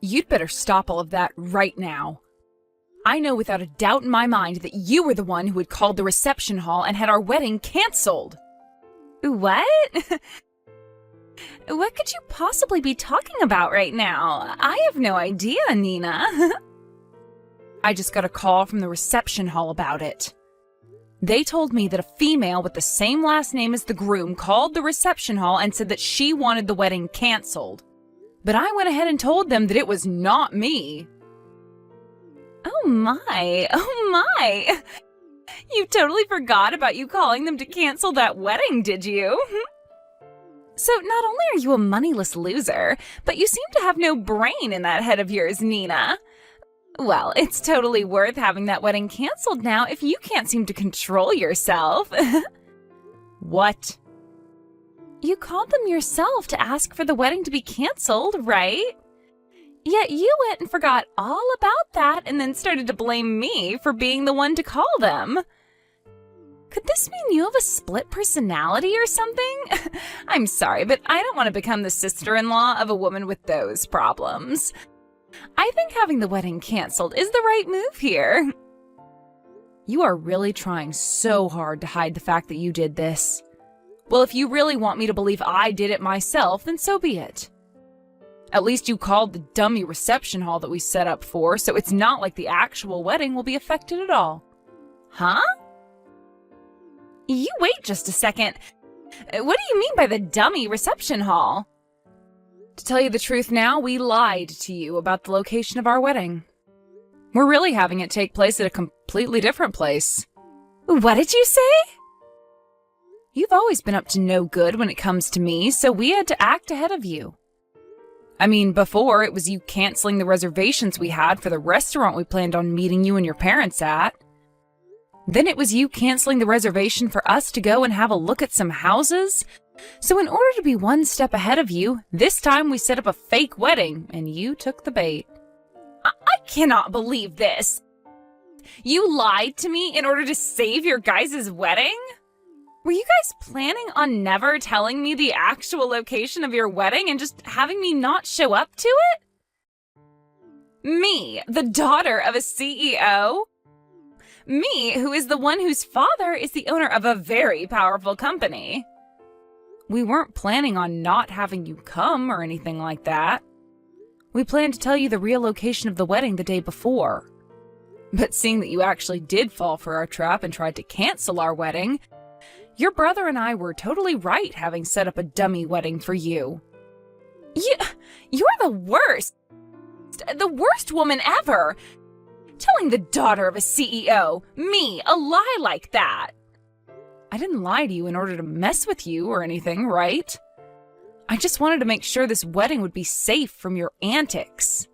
You'd better stop all of that right now. I know without a doubt in my mind that you were the one who had called the reception hall and had our wedding canceled. What? What could you possibly be talking about right now? I have no idea, Nina. I just got a call from the reception hall about it. They told me that a female with the same last name as the groom called the reception hall and said that she wanted the wedding canceled. But I went ahead and told them that it was not me. Oh my. You totally forgot about you calling them to cancel that wedding, did you? So not only are you a moneyless loser, but you seem to have no brain in that head of yours, Nina. Well, it's totally worth having that wedding canceled now if you can't seem to control yourself. What? You called them yourself to ask for the wedding to be canceled, right? Yet you went and forgot all about that and then started to blame me for being the one to call them. Could this mean you have a split personality or something? I'm sorry, but I don't want to become the sister-in-law of a woman with those problems. I think having the wedding canceled is the right move here. You are really trying so hard to hide the fact that you did this. Well, if you really want me to believe I did it myself, then so be it. At least you called the dummy reception hall that we set up for, so it's not like the actual wedding will be affected at all. Huh? You wait just a second. What do you mean by the dummy reception hall? To tell you the truth now, we lied to you about the location of our wedding. We're really having it take place at a completely different place. What did you say? You've always been up to no good when it comes to me, so we had to act ahead of you. I mean, before, it was you canceling the reservations we had for the restaurant we planned on meeting you and your parents at. Then it was you canceling the reservation for us to go and have a look at some houses. So in order to be one step ahead of you, this time we set up a fake wedding, and you took the bait. I cannot believe this. You lied to me in order to save your guys' wedding? Were you guys planning on never telling me the actual location of your wedding and just having me not show up to it? Me, the daughter of a CEO? Me, who is the one whose father is the owner of a very powerful company. We weren't planning on not having you come or anything like that. We planned to tell you the real location of the wedding the day before. But seeing that you actually did fall for our trap and tried to cancel our wedding, your brother and I were totally right having set up a dummy wedding for you. You're the worst. The worst woman ever. Telling the daughter of a CEO, me, a lie like that. I didn't lie to you in order to mess with you or anything, right? I just wanted to make sure this wedding would be safe from your antics.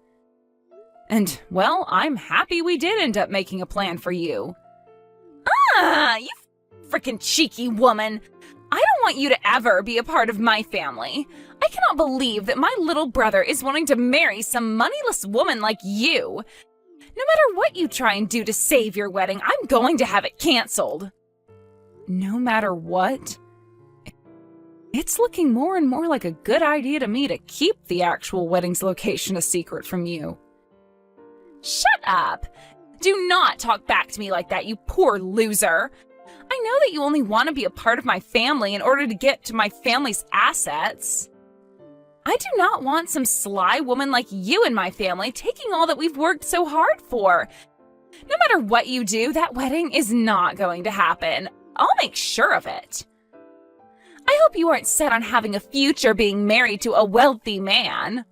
And, well, I'm happy we did end up making a plan for you. You frickin' cheeky woman. I don't want you to ever be a part of my family. I cannot believe that my little brother is wanting to marry some moneyless woman like you. No matter what you try and do to save your wedding, I'm going to have it canceled. No matter what? It's looking more and more like a good idea to me to keep the actual wedding's location a secret from you. Shut up! Do not talk back to me like that, you poor loser. I know that you only want to be a part of my family in order to get to my family's assets. I do not want some sly woman like you in my family taking all that we've worked so hard for. No matter what you do, that wedding is not going to happen. I'll make sure of it. I hope you aren't set on having a future being married to a wealthy man.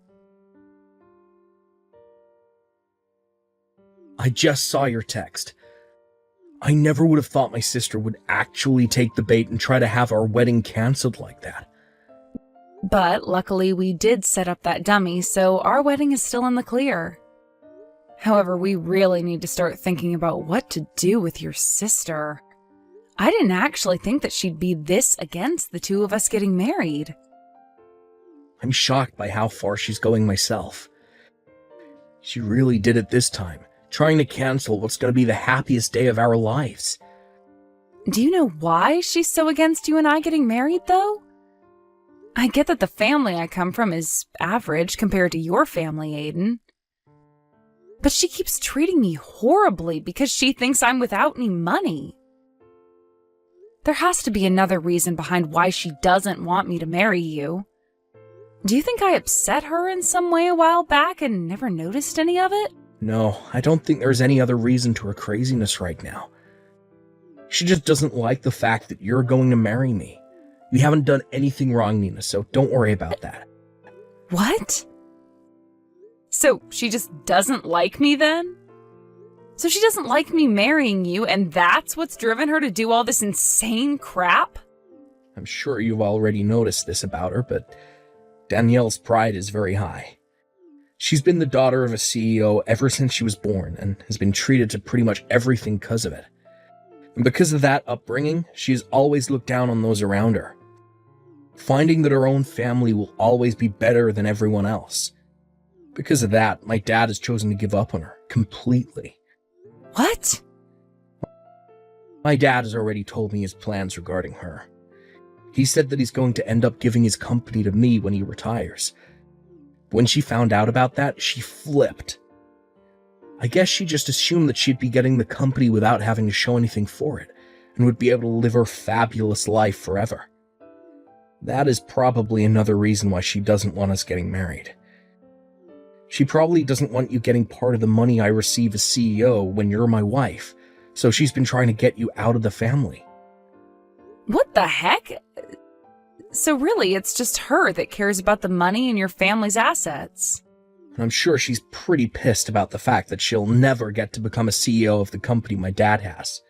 I just saw your text. I never would have thought my sister would actually take the bait and try to have our wedding canceled like that. But luckily we did set up that dummy, so our wedding is still in the clear. However, we really need to start thinking about what to do with your sister. I didn't actually think that she'd be this against the two of us getting married. I'm shocked by how far she's going myself. She really did it this time, trying to cancel what's going to be the happiest day of our lives. Do you know why she's so against you and I getting married, though? I get that the family I come from is average compared to your family, Aiden. But she keeps treating me horribly because she thinks I'm without any money. There has to be another reason behind why she doesn't want me to marry you. Do you think I upset her in some way a while back and never noticed any of it? No, I don't think there's any other reason to her craziness right now. She just doesn't like the fact that you're going to marry me. You haven't done anything wrong, Nina, so don't worry about that. What? So she just doesn't like me then? So she doesn't like me marrying you, and that's what's driven her to do all this insane crap? I'm sure you've already noticed this about her, but Danielle's pride is very high. She's been the daughter of a CEO ever since she was born and has been treated to pretty much everything because of it. And because of that upbringing, she has always looked down on those around her, finding that her own family will always be better than everyone else. Because of that, my dad has chosen to give up on her completely. What? My dad has already told me his plans regarding her. He said that he's going to end up giving his company to me when he retires. When she found out about that, she flipped. I guess she just assumed that she'd be getting the company without having to show anything for it, and would be able to live her fabulous life forever. That is probably another reason why she doesn't want us getting married. She probably doesn't want you getting part of the money I receive as CEO when you're my wife, so she's been trying to get you out of the family. What the heck? So really, it's just her that cares about the money and your family's assets. I'm sure she's pretty pissed about the fact that she'll never get to become a CEO of the company my dad has.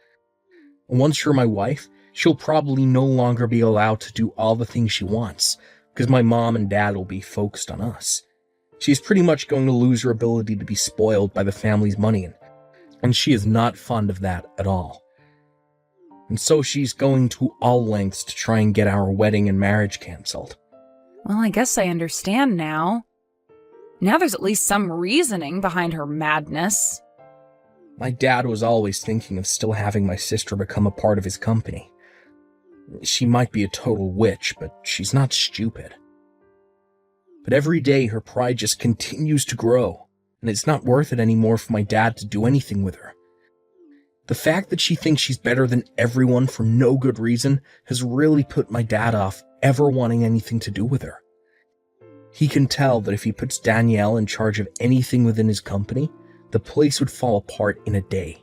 Once you're my wife, she'll probably no longer be allowed to do all the things she wants, because my mom and dad will be focused on us. She's pretty much going to lose her ability to be spoiled by the family's money, and she is not fond of that at all. And so she's going to all lengths to try and get our wedding and marriage cancelled. Well, I guess I understand now. Now there's at least some reasoning behind her madness. My dad was always thinking of still having my sister become a part of his company. She might be a total witch, but she's not stupid. But every day her pride just continues to grow, and it's not worth it anymore for my dad to do anything with her. The fact that she thinks she's better than everyone for no good reason has really put my dad off ever wanting anything to do with her. He can tell that if he puts Danielle in charge of anything within his company, the place would fall apart in a day.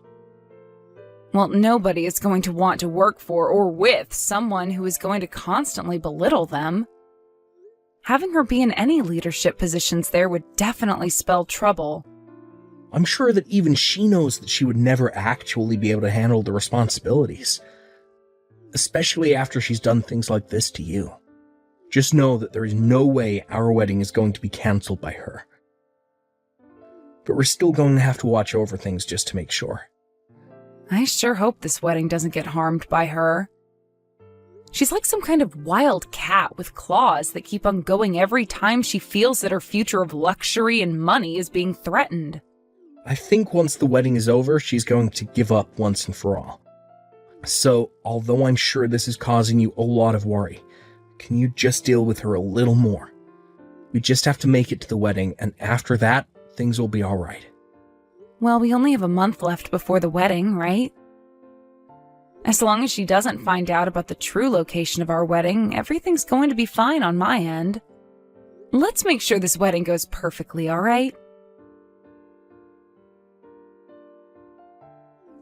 Well, nobody is going to want to work for or with someone who is going to constantly belittle them. Having her be in any leadership positions there would definitely spell trouble. I'm sure that even she knows that she would never actually be able to handle the responsibilities, especially after she's done things like this to you. Just know that there is no way our wedding is going to be cancelled by her. But we're still going to have to watch over things just to make sure. I sure hope this wedding doesn't get harmed by her. She's like some kind of wild cat with claws that keep on going every time she feels that her future of luxury and money is being threatened. I think once the wedding is over, she's going to give up once and for all. So, although I'm sure this is causing you a lot of worry, can you just deal with her a little more? We just have to make it to the wedding, and after that, things will be alright. Well, we only have a month left before the wedding, right? As long as she doesn't find out about the true location of our wedding, everything's going to be fine on my end. Let's make sure this wedding goes perfectly, alright?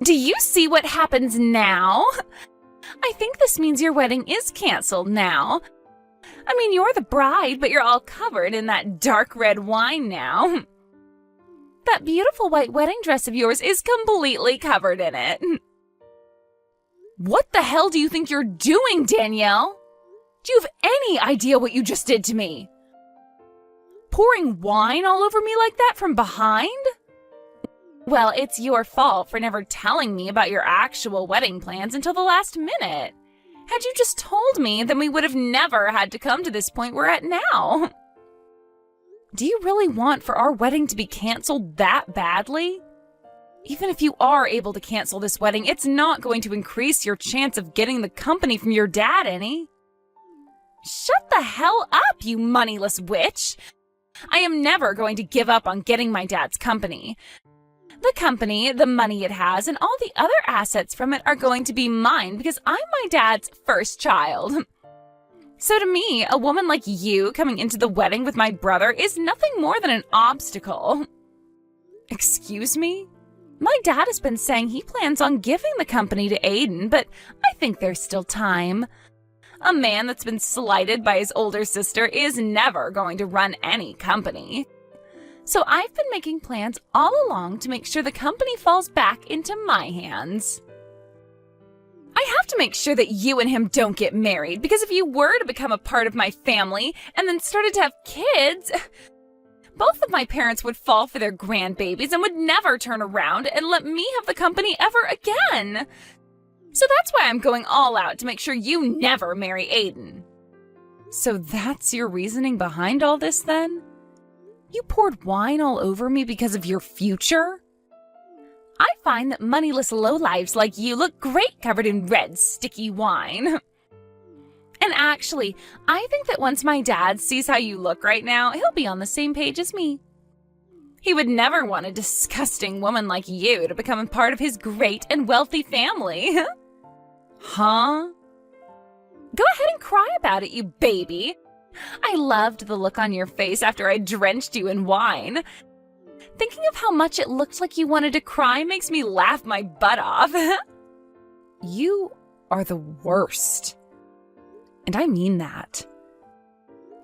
Do you see what happens now? I think this means your wedding is canceled now. I mean, you're the bride, but you're all covered in that dark red wine now. That beautiful white wedding dress of yours is completely covered in it. What the hell do you think you're doing, Danielle? Do you have any idea what you just did to me? Pouring wine all over me like that from behind? Well, it's your fault for never telling me about your actual wedding plans until the last minute. Had you just told me, then we would have never had to come to this point we're at now. Do you really want for our wedding to be canceled that badly? Even if you are able to cancel this wedding, it's not going to increase your chance of getting the company from your dad any. Shut the hell up, you moneyless witch! I am never going to give up on getting my dad's company. The company, the money it has, and all the other assets from it are going to be mine because I'm my dad's first child. So to me, a woman like you coming into the wedding with my brother is nothing more than an obstacle. Excuse me? My dad has been saying he plans on giving the company to Aiden, but I think there's still time. A man that's been slighted by his older sister is never going to run any company. So I've been making plans all along to make sure the company falls back into my hands. I have to make sure that you and him don't get married, because if you were to become a part of my family and then started to have kids, both of my parents would fall for their grandbabies and would never turn around and let me have the company ever again. So that's why I'm going all out to make sure you never marry Aiden. So that's your reasoning behind all this then? You poured wine all over me because of your future? I find that moneyless lowlives like you look great covered in red, sticky wine. And actually, I think that once my dad sees how you look right now, he'll be on the same page as me. He would never want a disgusting woman like you to become a part of his great and wealthy family. Huh? Go ahead and cry about it, you baby. I loved the look on your face after I drenched you in wine. Thinking of how much it looked like you wanted to cry makes me laugh my butt off. You are the worst. And I mean that.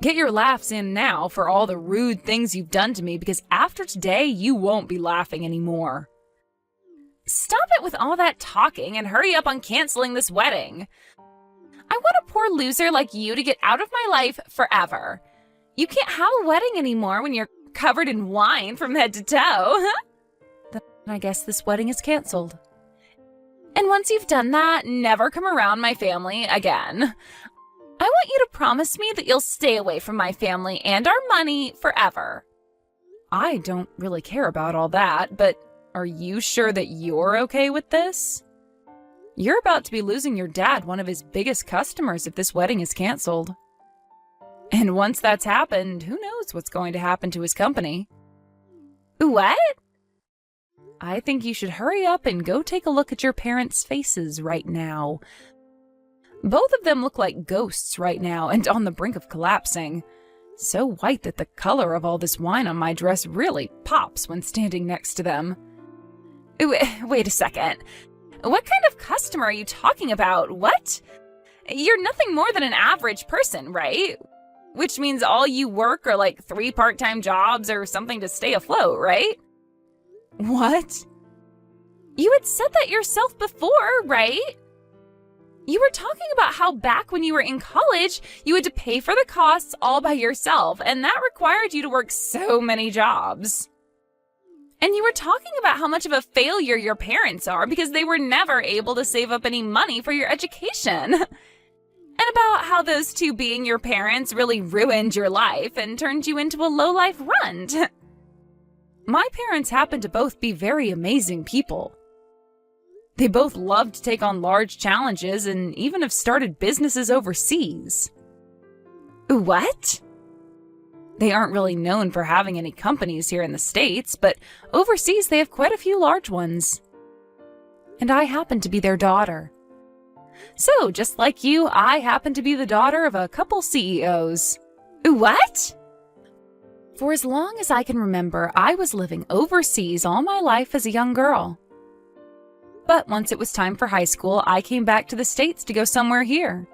Get your laughs in now for all the rude things you've done to me, because after today, you won't be laughing anymore. Stop it with all that talking and hurry up on canceling this wedding. I want a poor loser like you to get out of my life forever. You can't have a wedding anymore when you're covered in wine from head to toe. Then I guess this wedding is canceled. And once you've done that, never come around my family again. I want you to promise me that you'll stay away from my family and our money forever. I don't really care about all that, but are you sure that you're okay with this? You're about to be losing your dad, one of his biggest customers, if this wedding is canceled. And once that's happened, who knows what's going to happen to his company? What? I think you should hurry up and go take a look at your parents' faces right now. Both of them look like ghosts right now and on the brink of collapsing. So white that the color of all this wine on my dress really pops when standing next to them. Wait a second. What kind of customer are you talking about? What? You're nothing more than an average person, right? Which means all you work are like 3 part-time jobs or something to stay afloat, right? What? You had said that yourself before, right? You were talking about how back when you were in college, you had to pay for the costs all by yourself, and that required you to work so many jobs. And you were talking about how much of a failure your parents are because they were never able to save up any money for your education. And about how those two being your parents really ruined your life and turned you into a low-life runt. My parents happen to both be very amazing people. They both love to take on large challenges and even have started businesses overseas. What? They aren't really known for having any companies here in the States, but overseas they have quite a few large ones. And I happen to be their daughter. So, just like you, I happen to be the daughter of a couple CEOs. What? For as long as I can remember, I was living overseas all my life as a young girl. But once it was time for high school, I came back to the States to go somewhere here.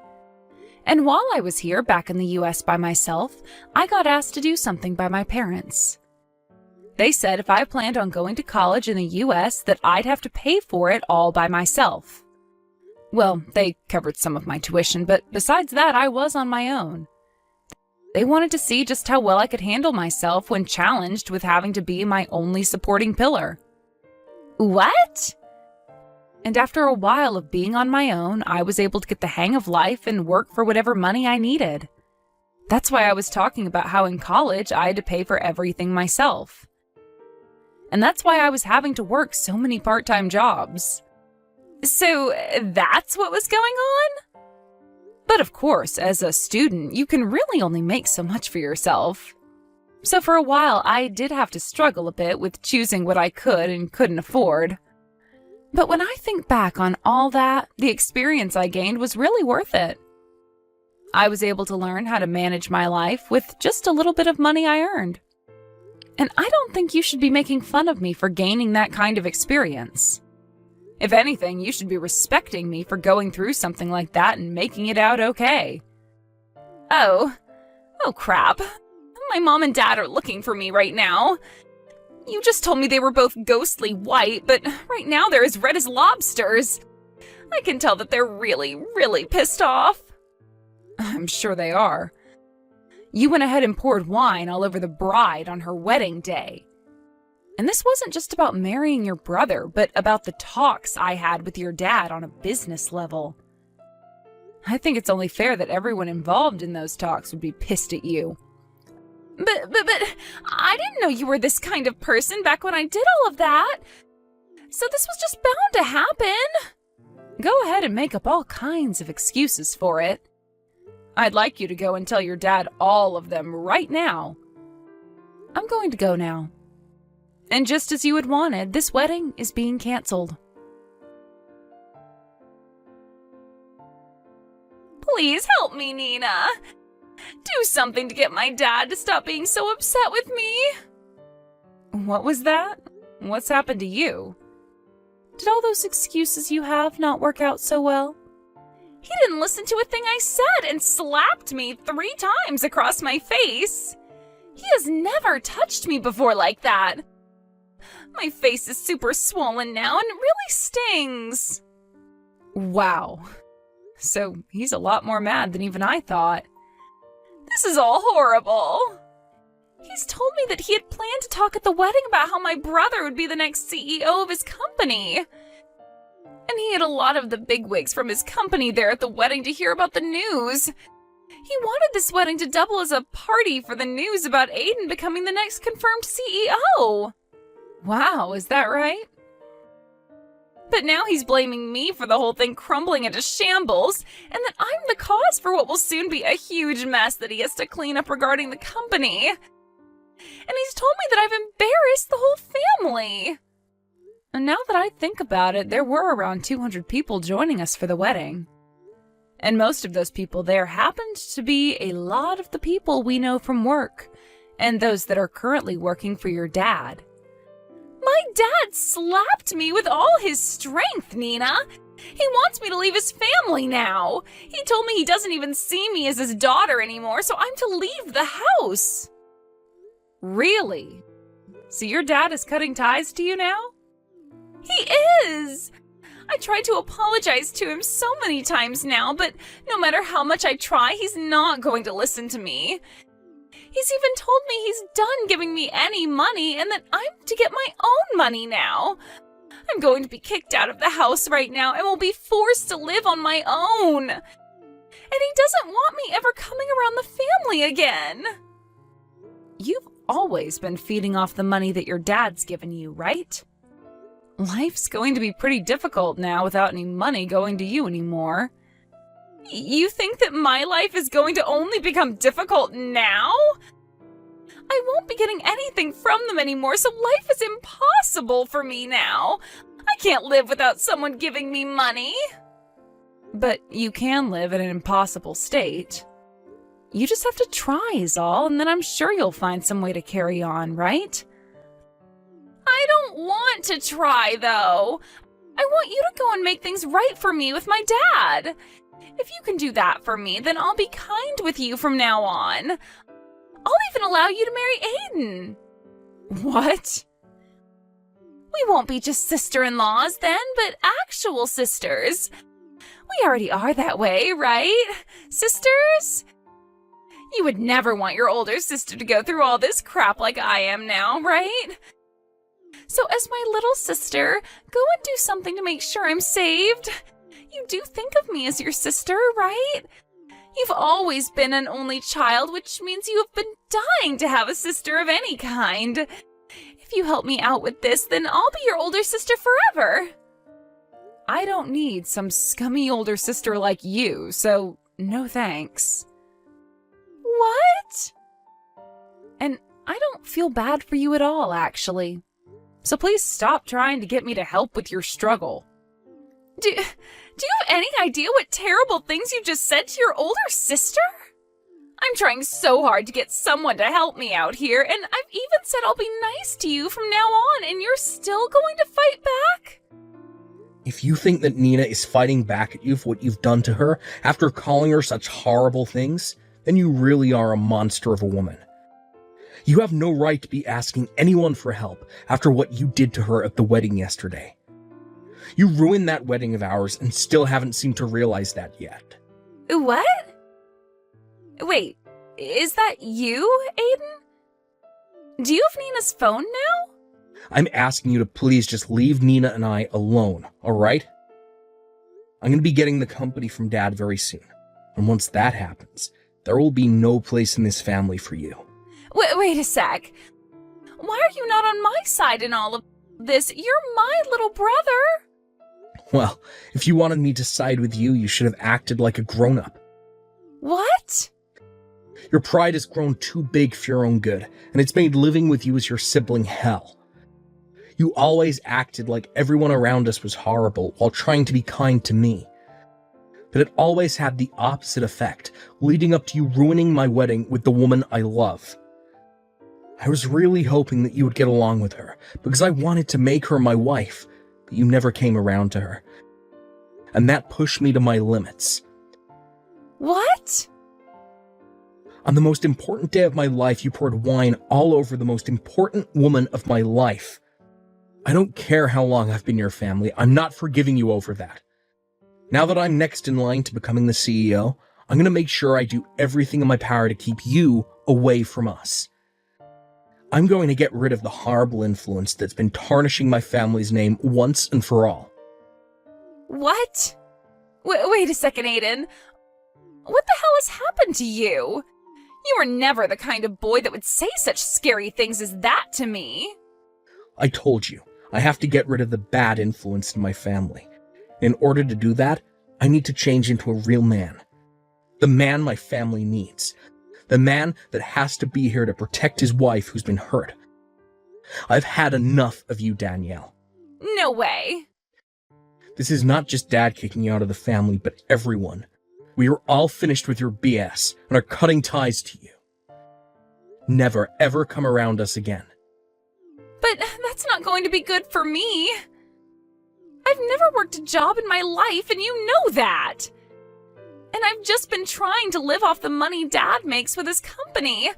And while I was here back in the US by myself, I got asked to do something by my parents. They said if I planned on going to college in the US that I'd have to pay for it all by myself. Well, they covered some of my tuition, but besides that, I was on my own. They wanted to see just how well I could handle myself when challenged with having to be my only supporting pillar. What? And after a while of being on my own, I was able to get the hang of life and work for whatever money I needed. That's why I was talking about how in college I had to pay for everything myself. And that's why I was having to work so many part-time jobs. So that's what was going on? But of course, as a student, you can really only make so much for yourself. So for a while, I did have to struggle a bit with choosing what I could and couldn't afford. But when I think back on all that, the experience I gained was really worth it. I was able to learn how to manage my life with just a little bit of money I earned. And I don't think you should be making fun of me for gaining that kind of experience. If anything, you should be respecting me for going through something like that and making it out okay. Oh crap. My mom and dad are looking for me right now. You just told me they were both ghostly white, but right now they're as red as lobsters. I can tell that they're really, really pissed off. I'm sure they are. You went ahead and poured wine all over the bride on her wedding day. And this wasn't just about marrying your brother, but about the talks I had with your dad on a business level. I think it's only fair that everyone involved in those talks would be pissed at you. But I didn't know you were this kind of person back when I did all of that. So this was just bound to happen. Go ahead and make up all kinds of excuses for it. I'd like you to go and tell your dad all of them right now. I'm going to go now. And just as you had wanted, this wedding is being canceled. Please help me, Nina. Do something to get my dad to stop being so upset with me. What was that? What's happened to you? Did all those excuses you have not work out so well? He didn't listen to a thing I said and slapped me 3 times across my face. He has never touched me before like that. My face is super swollen now and it really stings. Wow. So he's a lot more mad than even I thought. This is all horrible. He's told me that he had planned to talk at the wedding about how my brother would be the next CEO of his company. And he had a lot of the bigwigs from his company there at the wedding to hear about the news. He wanted this wedding to double as a party for the news about Aiden becoming the next confirmed CEO. Wow, is that right? But now he's blaming me for the whole thing crumbling into shambles, and that I'm the cause for what will soon be a huge mess that he has to clean up regarding the company. And he's told me that I've embarrassed the whole family. And now that I think about it, there were around 200 people joining us for the wedding. And most of those people there happened to be a lot of the people we know from work, and those that are currently working for your dad. My dad slapped me with all his strength, Nina. He wants me to leave his family now. He told me he doesn't even see me as his daughter anymore, so I'm to leave the house. Really? So your dad is cutting ties to you now? He is! I tried to apologize to him so many times now, but no matter how much I try, he's not going to listen to me. He's even told me he's done giving me any money and that I'm to get my own money now. I'm going to be kicked out of the house right now and will be forced to live on my own. And he doesn't want me ever coming around the family again. You've always been feeding off the money that your dad's given you, right? Life's going to be pretty difficult now without any money going to you anymore. You think that my life is going to only become difficult now? I won't be getting anything from them anymore, so life is impossible for me now. I can't live without someone giving me money. But you can live in an impossible state. You just have to try is all, and then I'm sure you'll find some way to carry on, right? I don't want to try, though. I want you to go and make things right for me with my dad. If you can do that for me, then I'll be kind with you from now on. I'll even allow you to marry Aiden. What? We won't be just sister-in-laws then, but actual sisters. We already are that way, right? Sisters? You would never want your older sister to go through all this crap like I am now, right? So as my little sister, go and do something to make sure I'm saved. You do think of me as your sister, right? You've always been an only child, which means you have been dying to have a sister of any kind. If you help me out with this, then I'll be your older sister forever. I don't need some scummy older sister like you, so no thanks. What? And I don't feel bad for you at all, actually. So please stop trying to get me to help with your struggle. Do you have any idea what terrible things you just said to your older sister? I'm trying so hard to get someone to help me out here, and I've even said I'll be nice to you from now on, and you're still going to fight back? If you think that Nina is fighting back at you for what you've done to her after calling her such horrible things, then you really are a monster of a woman. You have no right to be asking anyone for help after what you did to her at the wedding yesterday. You ruined that wedding of ours and still haven't seemed to realize that yet. What? Wait, is that you, Aiden? Do you have Nina's phone now? I'm asking you to please just leave Nina and I alone, alright? I'm gonna be getting the company from Dad very soon, and once that happens, there will be no place in this family for you. Wait a sec. Why are you not on my side in all of this? You're my little brother. Well, if you wanted me to side with you, you should have acted like a grown-up. What? Your pride has grown too big for your own good, and it's made living with you as your sibling hell. You always acted like everyone around us was horrible while trying to be kind to me. But it always had the opposite effect, leading up to you ruining my wedding with the woman I love. I was really hoping that you would get along with her, because I wanted to make her my wife, but you never came around to her. And that pushed me to my limits. What? On the most important day of my life, you poured wine all over the most important woman of my life. I don't care how long I've been your family, I'm not forgiving you over that. Now that I'm next in line to becoming the CEO, I'm going to make sure I do everything in my power to keep you away from us. I'm going to get rid of the horrible influence that's been tarnishing my family's name once and for all. What? Wait a second, Aiden. What the hell has happened to you? You were never the kind of boy that would say such scary things as that to me. I told you, I have to get rid of the bad influence in my family. In order to do that, I need to change into a real man. The man my family needs. The man that has to be here to protect his wife who's been hurt. I've had enough of you, Danielle. No way. This is not just Dad kicking you out of the family, but everyone. We are all finished with your BS and are cutting ties to you. Never, ever come around us again. But that's not going to be good for me. I've never worked a job in my life, and you know that. And I've just been trying to live off the money Dad makes with his company.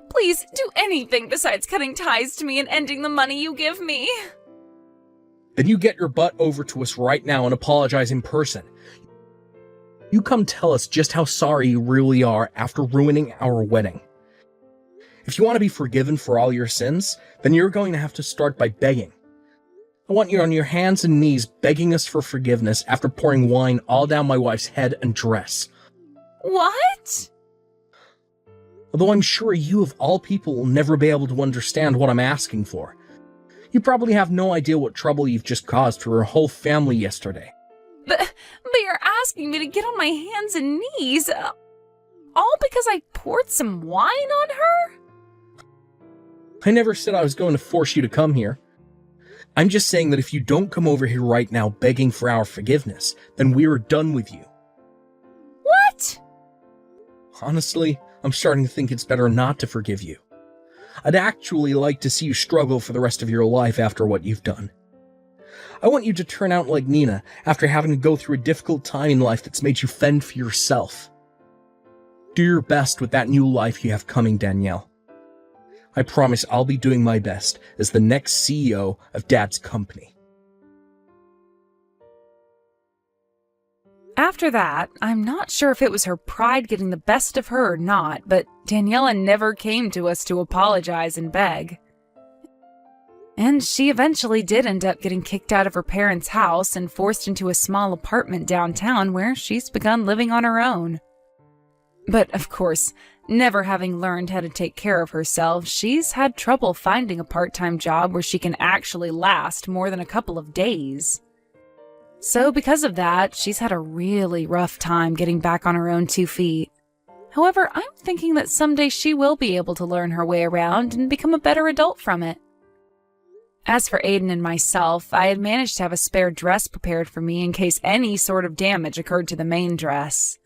Please do anything besides cutting ties to me and ending the money you give me. Then you get your butt over to us right now and apologize in person. You come tell us just how sorry you really are after ruining our wedding. If you want to be forgiven for all your sins, then you're going to have to start by begging. I want you on your hands and knees begging us for forgiveness after pouring wine all down my wife's head and dress. What? Although I'm sure you of all people will never be able to understand what I'm asking for. You probably have no idea what trouble you've just caused for her whole family yesterday. But you're asking me to get on my hands and knees, all because I poured some wine on her? I never said I was going to force you to come here. I'm just saying that if you don't come over here right now begging for our forgiveness, then we are done with you. What? Honestly, I'm starting to think it's better not to forgive you. I'd actually like to see you struggle for the rest of your life after what you've done. I want you to turn out like Nina after having to go through a difficult time in life that's made you fend for yourself. Do your best with that new life you have coming, Danielle. I promise I'll be doing my best as the next CEO of Dad's company. After that, I'm not sure if it was her pride getting the best of her or not, but Daniela never came to us to apologize and beg. And she eventually did end up getting kicked out of her parents' house and forced into a small apartment downtown where she's begun living on her own. But of course, never having learned how to take care of herself, she's had trouble finding a part-time job where she can actually last more than a couple of days. So because of that, she's had a really rough time getting back on her own 2 feet. However, I'm thinking that someday she will be able to learn her way around and become a better adult from it. As for Aiden and myself, I had managed to have a spare dress prepared for me in case any sort of damage occurred to the main dress.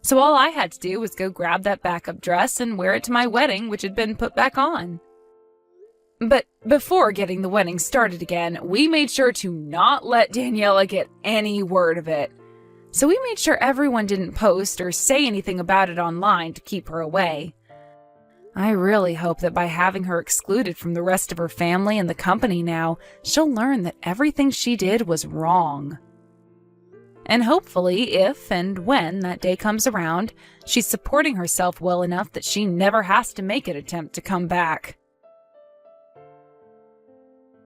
So all I had to do was go grab that backup dress and wear it to my wedding, which had been put back on. But before getting the wedding started again, we made sure to not let Daniela get any word of it. So we made sure everyone didn't post or say anything about it online to keep her away. I really hope that by having her excluded from the rest of her family and the company now, she'll learn that everything she did was wrong. And hopefully, if and when that day comes around, she's supporting herself well enough that she never has to make an attempt to come back.